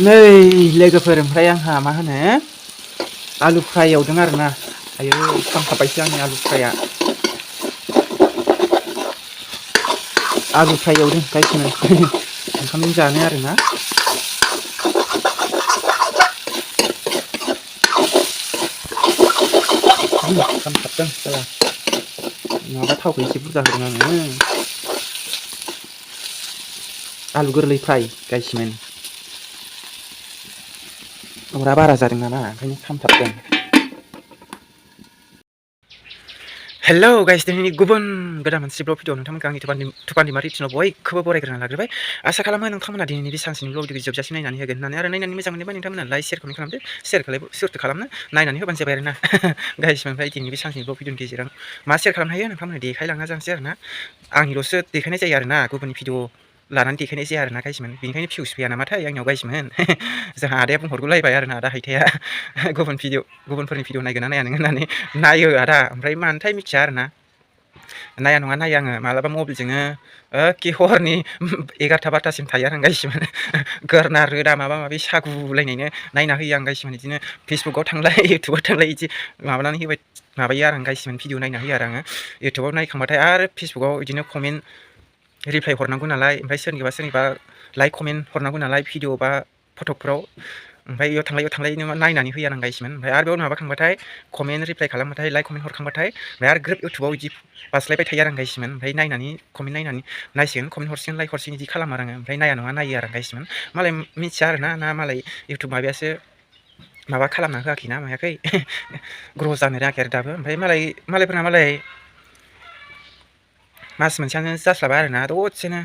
नै लोगोफोर ओमफ्राय आंहा मा होनो आलु फ्राय एवदों आरोना। आयौ खामथाबबायसो आंनि आलु फ्राया। आलु फ्राय एवदों गायसनो ओंखामजों जानो आरोना। खामथाबदों साला नङाबा थावखौ एसे बुरजा होदों आङो। आलु गोरलै फ्राय गायसिमोन। अरा बारा जादों नामा ओंखायनो खामथाबदों। हेलौ गाइस दिनैनि गुबुन गोदान मोनसे ब्लग भिडिअ नोंथांमोनखौ आंनि टुपानिमा रिटिनाव बयखौबो बरायग्रोना लाग्रोबाय। आसा खालामो नोंथांमोना दिनैनि बे सानसेनि ब्लग भिडिअ जोबजासिम नायनानै होगोन होननानै आरो नायनानै मोजां मोनोबा नोंथांमोना लाइक शेयार कमेन्ट खालामदो। शेयारखौलाय सोरथो खालामनो नायनानै होबानो जाबाय आरोना। गाइस ओमफ्राय दिनैनि बे सानसेनि ब्लग भिडिअनि गेजेराव मा शेयार खालामनो हायो नोंथांमोना देखायलांना जानोसै आरोना। आंनिल'सो देखायनाय जायो आरोना गुबुननि भिडिअ लानानै देखायनाय जाया आरोना गाइसमोन। बेनिखायनो भिउस फैया नामाथाय आंनियाव गाइसमोन। जोंहा आदाया बुंहरगुलायबाय आरोना आदा हैथाया गुबुनफोरनि भिडिअ नायगोन ना नाया नों होननानै। नायो आदा ओमफ्राय मानोथाय मिथिया आरोना। नाया नङा नायो आङो मालाबा मबाइलजोंनो एखे हरनि 11ता 12तासिम थायो आरो गाइसमोन। गोरना रोदा माबा माबि सागुलायनायनो नायना होयो आं गाइसमोन। बिदिनो फेसबुकाव थांलाय इउटुबाव थांलाय बिदि माबानानै होबाय माबायो आरो आं गाइसमोन भिडिअ नायना होयो आरो आङो। इउटुबाव नायखांबाथाय आरो फेसबुकाव बिदिनो कमेन्ट रिप्लाय हरनांगौ नालाय ओमफ्राय सोरनिबा लाइक कमेन्ट हरनांगौ नालाय भिडिअ बा फटकफ्राव। ओमफ्राय इयाव थांलाय नायनानै होयो आं गाइसमोन। ओमफ्राय आरो बेयाव माबाखांबाथाय कमेन्ट रिप्लाय खालामबाथाय लाइक कमेन्ट हरखांबाथाय ओमफ्राय आरो ग्रोब इउटुबाव बिदि बास्लायबाय थायो आरो आं गाइसमोन। ओमफ्राय नायनानै कमेन्ट नायनानै नायसिगोन कमेन्ट हरसिगोन लाइक हरसिगोन बिदि खालामो आरो आङो। ओमफ्राय नाया नङा नायो आरो गाइसमोन। मालाय मिथिया आरोना ना मालाय इउटुब माबायासो माबा खालामना होआखै ना मायाखै ग्र' जानो रोङाखै आरो दाबो। ओमफ्राय मालायफोरना मालाय मास मोनसेयानो जास्लाबा आरोना दसेनो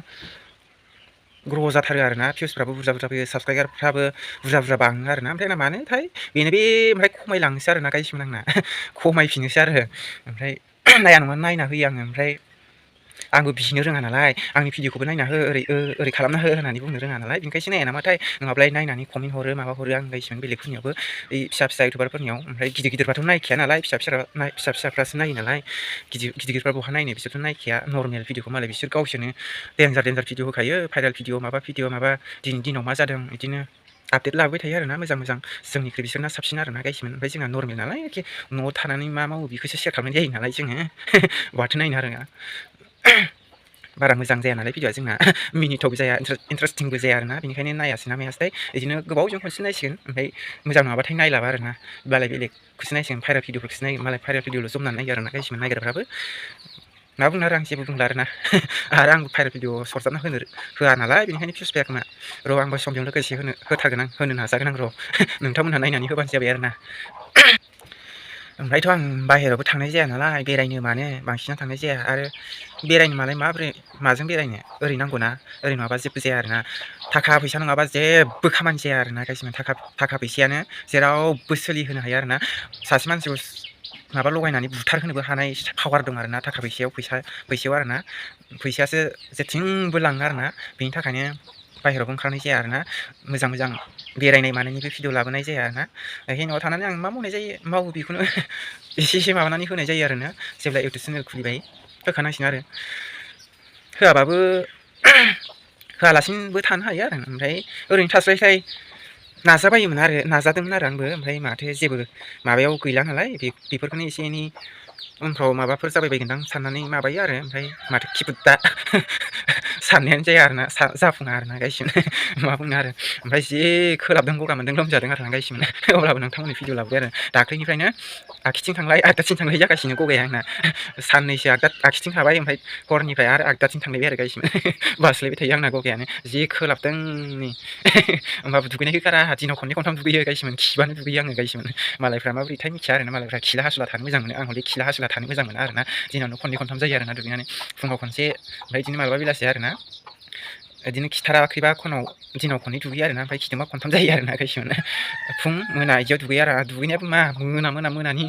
ग्र' जाथारो आरोना भिउसफ्राबो बुरजा फैयो साबसक्राइबारफ्राबो बुरजा बाङो आरोना। ओमफ्राय आंना मानोथाय बेनो बे ओमफ्राय खमायलांनोसै आरोना गाइसमोन आंना खमायफिनोसै आरो। ओमफ्राय नाया नङा नायना होयो आङो। ओमफ्राय आंबो बिनो रोङा नालाय आंनि भिडिअखौबो नायना हो ओरै खालामना हो होननानै बुंनो रोङा नालाय बेनिखायसो नाया नामाथाय। नङाब्ला नायनानै कमेन्ट हरो माबा हरो आं गाइसमोन बेलेगफोरनियावबो फिसा इउटुबारफोरनियाव। ओमफ्राय गिदिरबाथ' नायखाया नालाय फिसाफ्रासो नायो नालाय। गिदिरफ्रा बहा नायनो बिसोरथ' नायखाया नर्मेल भिडिअखौ मालाय बिसोर गावसोरनो देन्जार भिडिअ होखायो भाइरेल भिडिअ माबा दिनैनि दिनाव मा जादों बिदिनो आपडेट लाबोबाय थायो आरोना मोजां जोंनिख्रुइ बिसोरना साबसिन आरोना गाइसमोन। ओमफ्राय जोंना नर्मेल नालाय एखे न'आव थानानै मा मावो बेखौसो शेयार खालामनाय जायो नालाय जोङो। बहाथो नायनो रोङा बारा मोजां जाया नालाय भिडिअआ जोंना मिनिथावबो जाया इन्टारेस्टिंबो जाया आरोना। बेनिखायनो नायासै ना मायासै बिदिनो गोबावजों खनसे नायसिगोन। ओमफ्राय मोजां नङाबाथाय नायलाबा आरोना मालाय बेलेगखौसो नायसिगोन भाइरेल भिडिअफोरखौसो नायो मालाय भाइरेल भिडिअल' जमनानै नायो आरोना गाइसमोन नायग्राफ्राबो। मा बुंनो आरो आं जेबो बुंला आरोना। आरो आंबो भाइरेल भिडिअ सरजाबना होआ नालाय बेनिखायनो भिउस फैया खोमा। र' आंबो समजों लोगोसे होथारगोन आं होनो नाजागोन आं र'। नोंथांमोनहा नायनानै होबानो जाबाय आरोना। ओमफ्रायथ' आं बाहेरायावबो थांनाय जाया नालाय बेरायनो मानो बांसिनानो थांनाय जाया। आरो बेरायनो मालाय माजों बेरायनो ओरै नांगौना ओरै नङाबा जेबो जाया आरोना। थाखा फैसा नङाबा जेबो खामानि जाया आरोना गाइसमोन। थाखा फैसायानो जेरावबो सोलिहोनो हायो आरोना। सासे मानसिखौ माबा लगायनानै बुथारहोनोबो हानाय पावार दं आरोना थाखा फैसायाव आरोना। फैसायासो जेथिंबो लाङो आरोना। बेनि थाखायनो बाहेरायावबो ओंखारनाय जाया आरोना। मोजां बेरायनाय मानायनिबो भिडिअ लाबोनाय जाया आरोना। न'आव थानानै आं मा मावनाय जायो मावो बेखौनो एसे माबानानै होनाय जायो आरोना। जेब्ला इउटुब चेनेल खुलिबाय होखानांसिगोन आरो होआबाबो होआलासिनोबो थानो हायो आरो। ओमफ्राय ओरैनो थास्लायस्लाय नाजादोंमोन आरो आंबो। ओमफ्राय माथो जेबो माबायाव गैला नालाय बेफोरखौनो एसे एनै उनफ्राव माबाफोर जाबाय बायगोनदां साननानै माबायो आरो। ओमफ्राय माथो खिफोद्दा साननायानो जाया आरोना जाफुङा आरोना गाइसमोन। मा बुंनो आरो ओमफ्राय जि खोलाबदों गगा मोनदों लोमजादों आरोना गाइसमोन। अब्लाबो नोंथांमोननि भिडिअ लाबोबाय आरो दाख्लैनिफ्रायनो आगसिथिं थांलाय आगदाथिं थांलाय जागासिनो गगाया आंना। साननैसो आगसिथिं थाबाय ओमफ्राय हरनिफ्राय आरो आगदाथिं थांलायबाय आरो गाइसमोन। बास्लायबाय थायो आंना गगायानो जि खोलाबदों नै। होमबाबो दुगैनायखौ गारा दिनाव खननै खनथाम दुगैयो गाइसमोन खिबानो दुगैयो आङो गाइसमोन। मालायफ्रा माबोरैथाय मिथिया आरोना मालायफ्रा खिला हासुला थानो मोजां मोनो आं हले खिला हासुला थानो मोजां मोना आरोना। दिनावनो खननै खनथाम जायो आरोना दुगैनानै फुङाव खनसे ओमफ्राय बिदिनो मालाबा बेलासि आरोना। बिदिनो खिथाराखैबा दिनाव खननै दुगैयो आरोना। ओमफ्राय खिदोंबा खनथाम जायो आरोना गाइसमोन। फुं मोना बिदियाव दुगैयो आरो दुगैनायाबो मा मोनानि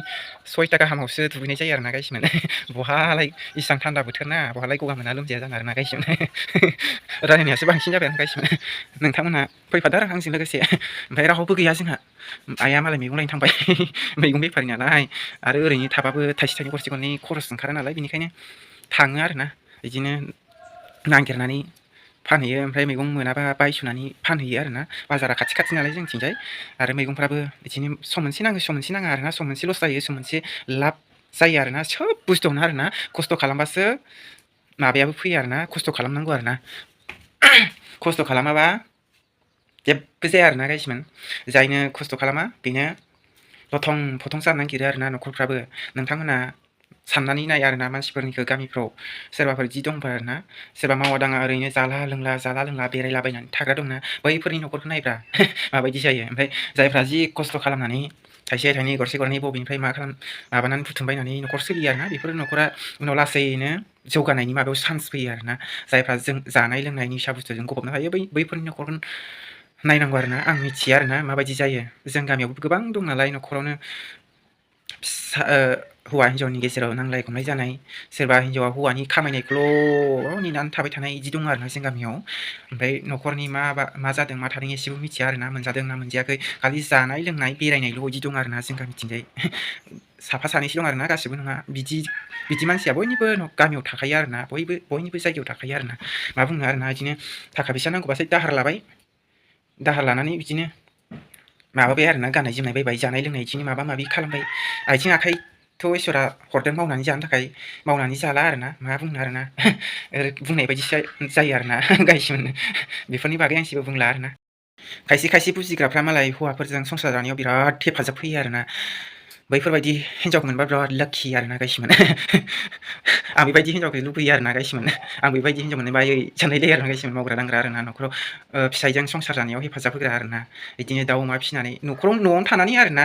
6ता गाहामावसो दुगैनाय जायो आरोना गाइसमोन। बहालाय इसेबां थान्दा बोथोर ना बहालाय गगा मोना लोमजाया जानो आरोना गाइसमोन। रायलायनायासो बांसिन जाबाय आरो गाइसमोन। नोंथांमोनहा फैफादो आरो आंजों लोगोसे। ओमफ्राय रावबो गैया जोंहा आइया मालाय मैगं लायनो थांबाय मैगं बेफारि नालाय। आरो ओरैनो थाबाबो थाइसे थाइनै गरसे गरनै खरस ओंखारा नालाय बेनिखायनो थाङो आरोना। बिदिनो नागिरनानै फानहैयो ओमफ्राय मैगं मोनाबा बायस'नानै फानहैयो आरोना बाजारा खाथि नालाय जोंथिंजाय आरो मैगंफ्राबो बिदिनो सम मोनसे नाङो सम मोनसे नाङा आरोना सम मोनसे लस जायो सम मोनसे लाब जायो आरोना सोब बुस्थुआवनो आरोना खस्थ' खालामबासो माबायाबो फैयो आरोना खस्थ' खालामनांगौ आरोना खस्थ' खालामाबा जेबो जाया आरोना गाइसमोन जायनो खस्थ' खालामा बेनो लथं फथं जानो नागिरो आरोना न'खरफ्राबो नोंथांमोना साननानै नाय आरोना मानसिफोरनिखौ गामिफ्राव सोरबाफोर इदि दंबा आरोना सोरबा मावा दाङा ओरैनो जाला लोंला बेरायलाबायनानै थाग्रा दंना बैफोरनि न'खरखौ नायब्रा माबायदि जायो ओमफ्राय जायफ्रा जि खस्थ' खालामनानै थाइसे थाइनै गरसे गरनै बबेनिफ्राय माबानानै बुथुमबायनानै न'खर सोलियो आरोना बेफोर न'खरा उनाव लासैनो जौगानायनि माबायाव चान्स फैयो आरोना जायफ्रा जों जानाय लोंनाय निसा बुस्थुजों गफबनो हायो बैफोरनि न'खरखौ नायनांगौ आरोना आं मिथियो आरोना माबायदि जायो जों गामियावबो गोबां दं नालाय न'खरावनो फिसा हौवा हिन्जावनि गेजेराव नांलाय खमलाय जानाय सोरबा हिन्जावा हौवानि खामायनायखौल' नेनानै थाबाय थानाय इदि दं आरोना जों गामियाव ओमफ्राय न'खरनि मा जादों मा थादों एसेबो मिथिया आरोना मोनजादों ना मोनजायाखै खालि जानाय लोंनाय बेरायनायल' इदि दं आरोना जों गामिथिंजाय साफा सानैसो दं आरोना गासिबो नङा बिदि मानसिया बयनिबो गामियाव थाखायो आरोना बयनिबो जायगायाव थाखायो आरोना मा बुंनो आरोना बिदिनो थाखा फैसा नांगौबासो दाहार लानानै बिदिनो माबाबाय आरोना गाननाय जोमनाय बायबाय जानाय लोंनाय बिदिनो माबा माबि खालामबाय आथिं आखाइथ' इसोरा हरदों मावनानै जानो थाखाय मावनानै जाला आरोना मा बुंनो आरोना बुंनाय बायदि जायो आरोना गाइसमोन बेफोरनि बागै आं जेबो बुंला आरोना खायसे बुजिग्राफ्रा मालाय हौवाफोरजों संसार जानायाव बिराद हेफाजाब होयो आरोना बैफोरबायदि हिन्जावखौ मोनबा बिराद लाखि आरोना गाइसमोन आं बेबायदि हिन्जावखौ लुबैयो आरोना गाइसमोन आं बेबायदि हिन्जाव मोनोबा सानलायलायो आरोना गाइसमोन मावग्रा दांग्रा आरोना न'खराव फिसाइजों संसार जानायाव हेफाजाब होग्रा आरोना बिदिनो दाउ अमा फिसिनानै न'आवनो थानानै आरोना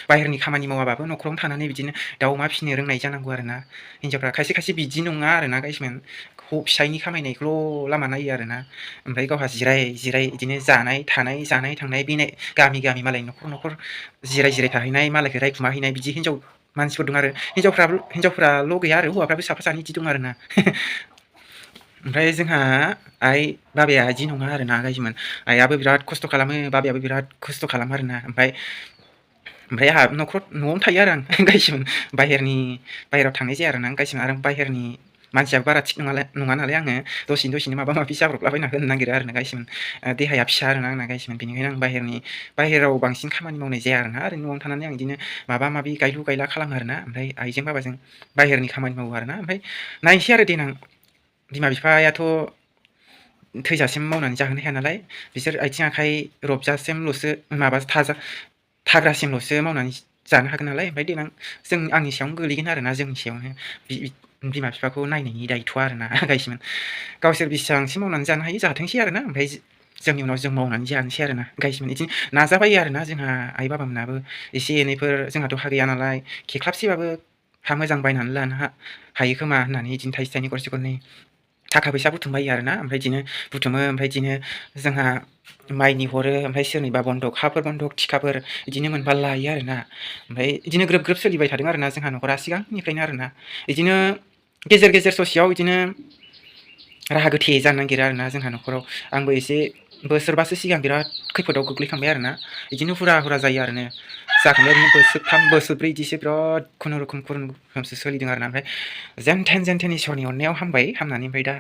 बाहेरनि खामानि मावाबाबो न'खरावनो थानानै बिदिनो दाउ अमा फिसिनो रोंनाय जानांगौ आरोना हिन्जावफ्रा खायसे बिदि नङा आरोना गाइसमोन फिसाइनि खामायनायखौल' लामा नायो आरोना ओमफ्राय गावहा जिराय बिदिनो जानाय थांनाय बेनाय गामि मालायनि न'खर जिराय थाहैनाय मालायखौ रायखुमा हैनाय बिदि हिन्जाव मानसिफोर दं आरो हिन्जावफ्राल' गैया आरो हौवाफ्राबो साफा सानै बिदि दं आरोना ओमफ्राय जोंहा आइ बाबाया बिदि नङा आरोना गाइसमोन आइयाबो बिराद खस्थ' खालामो बाबायाबो बिराद खस्थ' खालामो आरोना ओमफ्राय आंहा न'आवनो थायो आरो आं गाइसमोन बाहेरायाव थांनाय जाया आरोना गाइसमोन आरो बाहेरनि मानसियाबो बारा थिग नङा नालाय आङो दसेनो माबा माबि जाब्रबलाबायना होनो नागिरो आरोना गाइसमोन देहाया फिसा आरोना आंना गाइसमोन बेनिखायनो आं बाहेरायाव बांसिन खामानि मावनाय जाया आरोना ओरैनो न'आवनो थानानै आं बिदिनो माबा माबि गायलु गायला खालामो आरोना ओमफ्राय आइजों बाबाजों बाहेरनि खामानि मावो आरोना ओमफ्राय नायनोसै आरो देनां बिमा बिफायाथ' थैजासिम मावनानै जाहोनो हाया नालाय बिसोर आथिं आखाइ रबजासिमल'सो थाग्रासिमल'सो मावनानै जानो हागोन नालाय ओमफ्राय देनां आंनि सायावनो गोलैगोन आरोना जोंनि सायावनो बिमा बिफाखौ नायनायनि दायथ'आ आरोना गाइसमोन गावसोर बेसेबांसिम मावनानै जानो हायो जाथोंसै आरोना ओमफ्राय जोंनि उनाव जों मावनानै जानोसै आरोना गाइसमोन बिदिनो नाजाबायो आरोना जोंहा आइ बाबामोनाबो एसे एनैफोर जोंहाथ' हा गैया नालाय खेख्लाबसेबाबो हा मोजां बायनानै लानो हायो खोमा होननानै बिदिनो थाइसे थाइनै गरसे गरनै थाखा फैसा बुथुमबायो आरोना ओमफ्राय बिदिनो बुथुमो ओमफ्राय बिदिनो जोंहा माइनि हरो ओमफ्राय सोरनिबा हाफोर बन्दक थिखाफोर बिदिनो मोनबा लायो आरोना ओमफ्राय बिदिनो ग्रोब सोलिबाय थादों आरोना जोंहा न'खरा सिगांनिफ्रायनो आरोना बिदिनो गेजेर ससेयाव बिदिनो राहा गोथे जानो नागिरो आरोना जोंहा न'खराव आंबो एसे बोसोरबासो सिगां बिराद खैफोदाव गोग्लैखांबाय आरोना बिदिनो हुरा जायो आरोना जाखांबाय ओरैनो बोसोरथाम बोसोरब्रै बिदिसो बिराद खुनुरुखुमसो सोलिदों आरोना ओमफ्राय जेन थेन इसोरनि अननायाव हामनानै ओमफ्राय दा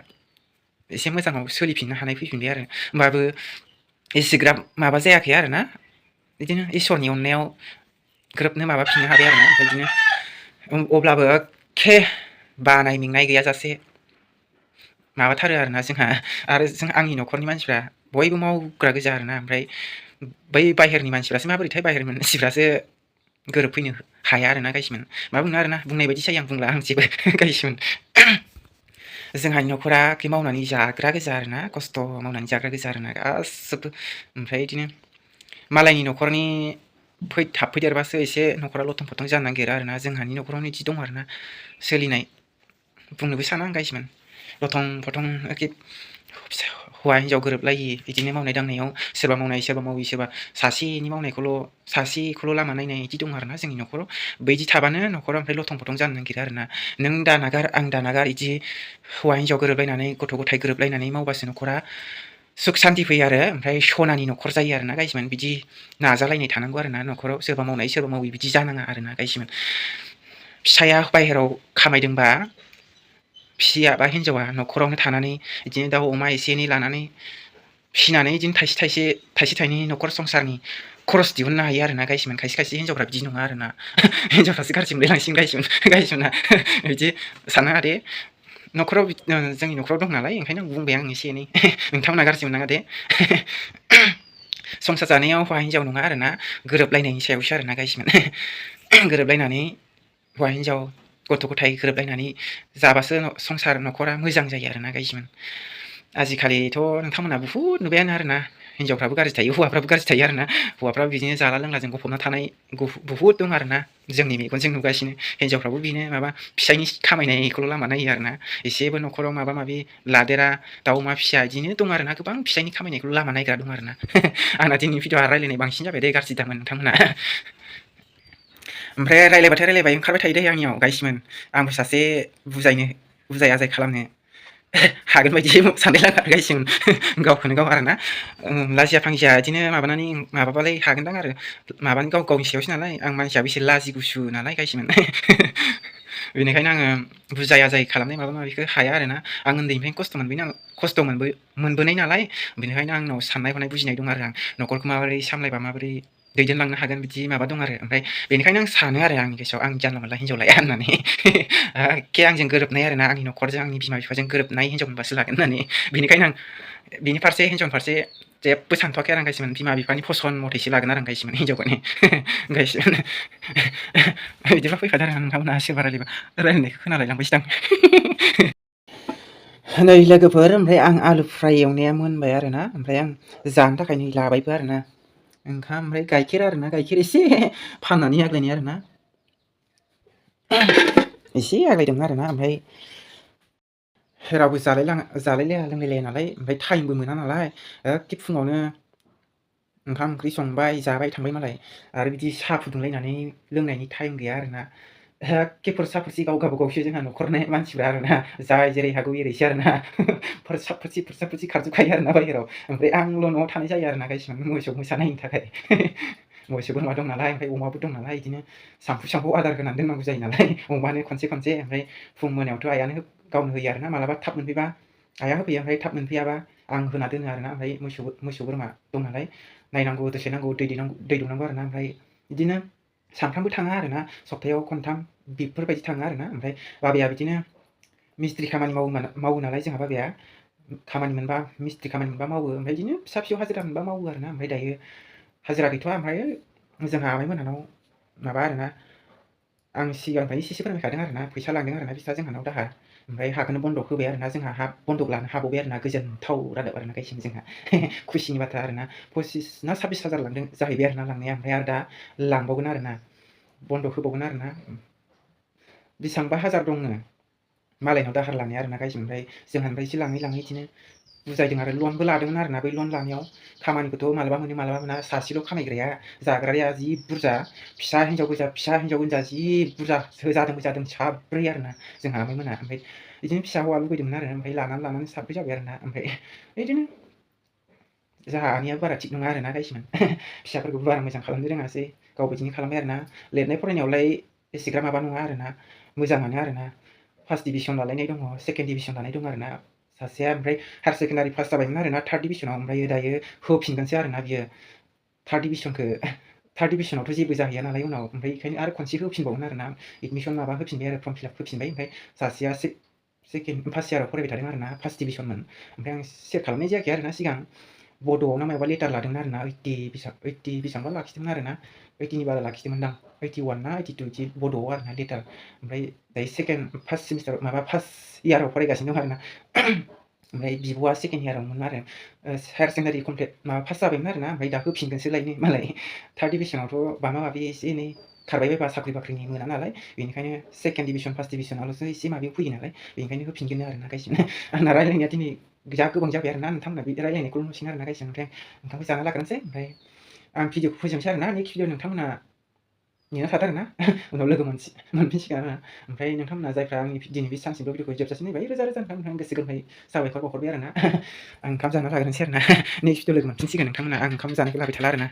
एसे मोजाङाव सोलिफिननो हानाय फैफिनबाय आरो होमबाबो एसेग्राब माबा जायाखै आरोना बिदिनो इसोरनि अननायाव ग्रोबनो माबाफिननो हाबाय आरोना ओमफ्राय बिदिनो अब्लाबो एखे बानाय मेंनाय गैयाजासे माबाथारो आरोना आंनि न'खरनि मानसिफ्रा बयबो मावग्रा गोजा आरोना ओमफ्राय बै बाहेरनि मानसिफ्रासो माबोरैथाय बाहेरनि मानसिफ्रासो गोरोबफैनो हाया आरोना गाइसमोन मा बुंनो आरोना बुंनाय बायदि जायो आं बुंला आं जेबो गाइसमोन जोंहानि न'खरा मावनानै जाग्रा गोजा आरोना खस्थ' मावनानै जाग्रा गोजा आरोना गासिबो ओमफ्राय बिदिनो मालायनि न'खरनि हाबफैदेरबासो एसे न'खरा लथं फथं जानो नागिरो आरोना जोंहानि न'खरावनो बिदि दं आरोना सोलिनाय बुंनोबो साना आं गाइसमोन लथं फथं एखे हौवा हिन्जाव गोरोबलायि बिदिनो मावनाय दांनायाव सोरबा मावनाय सोरबा मावि सोरबा सासेखौल' लामा नायनाय बिदि दं आरोना जोंनि न'खराव बिदि थाबानो न'खरा ओमफ्राय लथं फथं जानो नागिरो आरोना नों दा नागार आं दा नागार बिदि हौवा हिन्जाव गोरोबलायनानै गथ' गथाय गोरोबलायनानै मावबासो न'खरा सुख सान्ति फैयो आरो ओमफ्राय सनानि न'खर जायो आरोना गाइसमोन बिदि नाजालायनाय थानांगौ आरोना न'खराव सोरबा मावनाय सोरबा मावि बिदि जानाङा आरोना गाइसमोन फिसाया बाहेरायाव खामायदोंबा फिसिया बा हिन्जावा न'खरावनो थानानै बिदिनो दाउ अमा एसे एनै लानानै फिसिनानै बिदिनो थाइसे थाइनै न'खर संसारनि खरस दिहुननो हायो आरोना गाइसमोन। खायसे हिन्जावफ्रा बिदि नङा आरोना हिन्जावफ्रासो गाज्रि मोनलायलांसिगोन गाइसमोना बिदि साननाङा दे। न'खराव जोंनि न'खराव दं नालाय ओंखायनो बुंबाय आं एसे एनै नोंथांमोना गाज्रि मोननाङा दे। संसार जानायाव हौवा हिन्जाव नङा आरोना गोरोबलायनायनि सायावसो आरोना गाइसमोन। गोरोबलायनानै हौवा हिन्जाव गथ' गथाय गोरोबलायनानै जाबासो संसार न'खरा मोजां जायो आरोना गाइसमोन। आजिखालिथ' नोंथांमोना बुहुद नुबायानो आरोना हिन्जावफ्राबो गाज्रि थायो हौवाफ्राबो गाज्रि थायो आरोना हौवाफ्राबो बिदिनो जाला लोंलाजों गफबना थानाय बुहुद दं आरोना जोंनि मेगनजों नुगासिनो। हिन्जावफ्राबो बेनो माबा फिसायनि खामायनायखौल' लामा नायो आरोना एसेबो न'खराव माबा माबि लादेरा दाउ अमा फिसिया बिदिनो दं आरोना गोबां फिसायनि खामायनायखौल' लामा नायग्रा दं आरोना। आंना दिनैनि भिडिअ'आ रायलायनाय बांसिन जाबाय दे गाज्रि दामोन नोंथांमोना। ओमफ्राय रायलायबाय ओंखारबाय थायो दे आंनियाव गाइसमोन। आंबो सासे बुजाय आजाय खालामनो हागोन बायदि सानलायलाङो गाइसमोन गावखौनो गाव आरोना। लाजिया फांजिया बिदिनो माबाबालाय हागोनदां आरो माबानि गावनि सायावसो नालाय आं मानसियाबो एसे लाजि गुसु नालाय गाइसमोन। बेनिखायनो आङो बुजाय आजाय खालामनाय माबा माबिखौ हाया आरोना आं उन्दैनिफ्रायनो खस्थ' मोनबोनाय नालाय बेनिखायनो आंनाव साननाय हनाय बुजिनाय दं आरो आं न'खरखौ माबोरै सामलायबा माबोरै दैदेनलांनो हागोन बिदि माबा दं आरो ओमफ्राय बेनिखायनो आं सानो आरो आंनि गोसोआव आं जानला मोनला हिन्जाव लाया होननानै एखे आंजों गोरोबनाय आरोना आंनि न'खरजों आंनि बिमा बिफाजों गोरोबनाय हिन्जाव मोनबासो लागोन होननानै बेनिखायनो आं बिनि फारसे हिन्जावनि फारसे जेबो सानथ'वाखै आरो आं गाइसमोन बिमा बिफानि फसन मथेसो लागोन आरो आं गाइसमोन हिन्जावखौनो गाइसमोन। बिदिबा फैखादो आरो नोंथांमोना सोरबा रायलायनायखौ खोनालायलांबायसो दां। नै लोगोफोर ओमफ्राय आं आलु फ्राय एवनाया मोनबाय आरोना ओमफ्राय आं जानो थाखाय नै लाबायबो आरोना ओंखाम ओमफ्राय गाइखेर आरोना गाइखेर एसे फाननानै आग्लायनाय आरोना एसे आग्लायदों आरोना ओमफ्राय रावबो जालायलाया लोंलायलाया नालाय ओमफ्राय टाइमबो मोना नालाय एखे फुङावनो ओंखाम ओंख्रि संबाय जाबाय थांबाय मालाय आरो बिदि साहा फुदुंलायनानै लोंनायनि टाइम गैया आरोना एखे फोरसा गाव गावबागावसो जोंहा न'खरनि मानसिफ्रा आरोना जाय जेरै हागौ एरैसो आरोना फोरसा खारजोबखायो आरोना बाहेराव ओमफ्राय आंल' न'आव थानाय जायो आरोना गाइसमोन मोसौ मोसा नायनो थाखाय। मोसौ बोरमा दं नालाय ओमफ्राय अमाबो दं नालाय बिदिनो सामफ्रामबो आदार होनानै दोननांगौ जायो नालाय अमानो खनसे ओमफ्राय फुं मोनायावथ' आइयानो गावनो होयो आरोना मालाबा थाब मोनफैबा आइया होफैयो ओमफ्राय थाब मोनफैयाबा आं होना दोनो आरोना ओमफ्राय मोसौ बोरमा दं नालाय नायनांगौ दसे नांगौ दै दौनांगौ आरोना ओमफ्राय बिदिनो सानफ्रामबो थाङा आरोना सप्तायाव खनथाम बेफोरबायदि थाङो आरोना ओमफ्राय बाबाया बिदिनो मिस्ट्रि खामानि मावो नालाय जोंहा बाबाया खामानि मोनबा मिस्ट्रि खामानि मोनबा मावो ओमफ्राय बिदिनो फिसा फिसौ हाजिरा मोनबा मावो आरोना ओमफ्राय दायो हाजिरा गैथ'वा ओमफ्राय जोंहा आमाइमोनहानाव माबा आरोना आं सिगांनिफ्रायनो एसे फोरमायखादों आरोना फैसा लांदों आरोना बिस्रा जोंहानाव दाहार ओमफ्राय हाखौनो बन्दक होबाय आरोना जोंहा हा बन्दक लानो हाबावबाय आरोना गोजोनथाव रादाब आरोना गाइसमोन जोंहा खुसिनि बाथ्रा आरोना 25 ना 26 हाजार लांदों जाहैबाय आरोना लांनाया ओमफ्राय आरो दा लांबावगोन आरोना बन्दक होबावगोन आरोना बेसेबांबा हाजार दंनो मालायनाव दाहार लानाया आरोना गाइसमोन ओमफ्राय जोंहानिफ्राय एसे लाङै बिदिनो बुजायदों आरो लनबो लादोंमोन आरोना बै लन लानायाव खामानिखौथ' मालाबा मोनो मालाबा मोना सासेल' खामायग्राया जाग्राया जि बुरजा फिसा हिन्जाव गोजा जि बुरजा जादों साब्रै आरोना जोंहा आमाइमोना ओमफ्राय बिदिनो फिसा हौवा लुगैदोंमोन आरो ओमफ्राय लानानै साब्रै जाबाय आरोना ओमफ्राय बिदिनो जोंहा आनैयाबो बारा थिग नङा आरोना गाइसमोन फिसाफोरखौबो बारा मोजां खालामनो रोङासै गाव बिदिनो खालामबाय आरोना लिरनाय फरायनायावलाय एसेग्राब माबा नङा आरोना मोजाङानो आरोना फार्स्ट डिभिसन लालायनाय दङ सेकेन्ड डिभिसन लानाय दं आरोना सासेया ओमफ्राय हायार सेकेन्डारि पास जाबायमोन आरोना थार्ड डिभिसनाव ओमफ्राय दायो होफिनगोनसो आरोना बियो थार्ड डिभिसनावथ' जेबो जाहैया नालाय उनाव ओमफ्राय बेखायनो आरो खनसे होफिनबावगोन आरोना एडमिसन माबा होफिनबाय आरो फर्म फिलाप होफिनबाय ओमफ्राय सासेया सेकेन्ड फार्स्ट इयाराव फरायबाय थादों आरोना फार्स्ट डिभिसनमोन ओमफ्राय आं सेयार खालामनाय जायाखै आरोना सिगां बड'आव ना माबा लेटार लादोंमोन आरोना 80 बेसेबांबा लाखिदोंमोन आरोना 80नि बारा लाखिदोंमोनदां 81 ना 82 बिदि बड'आव आरोना लेटार ओमफ्राय दायो फार्स्ट सेमिस्टार माबा फार्स्ट इयाराव फरायगासिनो दं आरोना ओमफ्राय बिब'आ सेकेन्ड इयारावमोन आरो हायार सेकेन्डारि कमप्लिट माबा पास जाबायमोन आरोना ओमफ्राय दा होफिनगोनसो लायनो मालाय थार्ड डिभिसनावथ' माबा एसे एनै खारबाय बायबा साख्रि बाख्रिनि मोना नालाय बेनिखायनो सेकेन्ड डिभिसन फार्स्ट डिभिसनाल'सो एसे माबायाव फैयो नालाय बेनिखायनो होफिनगोन आरोना गाइसमोन आंना रायलायनाया दिनै जा गोबां जाबाय आरोना नोंथांमोना बे रायलायनायखौल' नुसिगोन आरोना गाइसमोन ओमफ्राय नोंथांखौ जाना लाग्रोनोसै ओमफ्राय आं भिडिअखौ फोजोबनोसै आरोना नेक्स्ट भिडिअ नोंथांमोना नेना थादो आरोना उनाव लोगो मोनफिनसिगोन आरोना ओमफ्राय नोंथांमोना जायफ्रा आंनि दिनै बे सानसेल' भिडिअखौ जोबजासिम नायबाय रोजा नोंथां गोसो गोरबोयै साबायखर बावहरबाय आरोना आं ओंखाम जाना लाग्रोनोसै आरोना नेक्स्ट भिडिअ लोगो मोनफिनसिगोन नोंथांमोना आं ओंखाम जानायखौ लाबाय थाला आरोना।